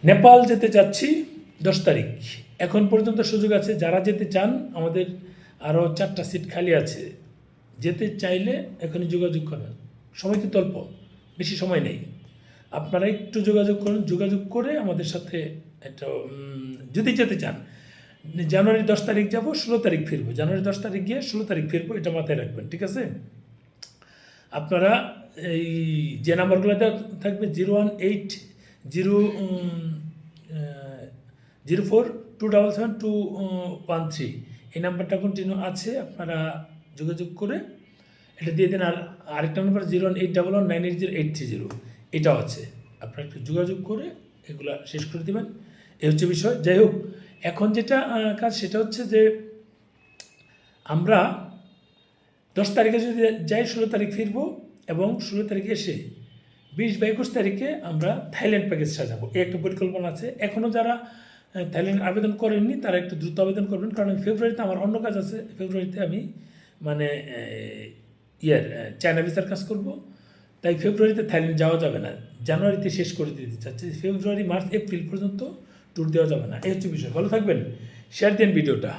নেপাল যেতে যাচ্ছি 10 তারিখ। এখন পর্যন্ত সুযোগ আছে, যারা যেতে চান আমাদের আরও 4টা সিট খালি আছে। যেতে চাইলে এখনই যোগাযোগ করেন, সময় কিন্তু অল্প, বেশি সময় নেই। আপনারা একটু যোগাযোগ করুন, যোগাযোগ করে আমাদের সাথে একটা যদি যেতে চান, জানুয়ারি 10 তারিখ যাব, 16 তারিখ ফিরবো। জানুয়ারি 10 তারিখ গিয়ে 16 তারিখ ফিরবো, এটা মাথায় রাখবেন, ঠিক আছে? আপনারা এই যে নাম্বারগুলো দেওয়া থাকবে 018-04-277-213, এই নাম্বারটা কন্টিনিউ আছে, আপনারা যোগাযোগ করে এটা দিয়ে দেন। আর আরেকটা নাম্বার 01811980830, এটাও আছে, আপনারা একটু যোগাযোগ করে এগুলা শেষ করে দেবেন। এই হচ্ছে বিষয়। যাই হোক, এখন যেটা কাজ সেটা হচ্ছে যে আমরা 10 তারিখে যদি যাই 16 তারিখ ফিরবো, এবং 16 তারিখে এসে 20 বা 21 তারিখে আমরা থাইল্যান্ড প্যাকেজ সাজাবো, এই একটা পরিকল্পনা আছে। এখনও যারা থাইল্যান্ড আবেদন করেননি তারা একটু দ্রুত আবেদন করবেন, কারণ ফেব্রুয়ারিতে আমার অন্য কাজ আছে। ফেব্রুয়ারিতে আমি মানে চায়না ভিসার কাজ করব, তাই ফেব্রুয়ারিতে থাইল্যান্ড যাওয়া যাবে না, জানুয়ারিতে শেষ করে দিতে চাচ্ছি। ফেব্রুয়ারি, মার্চ, এপ্রিল পর্যন্ত ট্যুর দেওয়া যাবে না। এই হচ্ছে বিষয়। ভালো থাকবেন, শেয়ার দেন ভিডিওটা।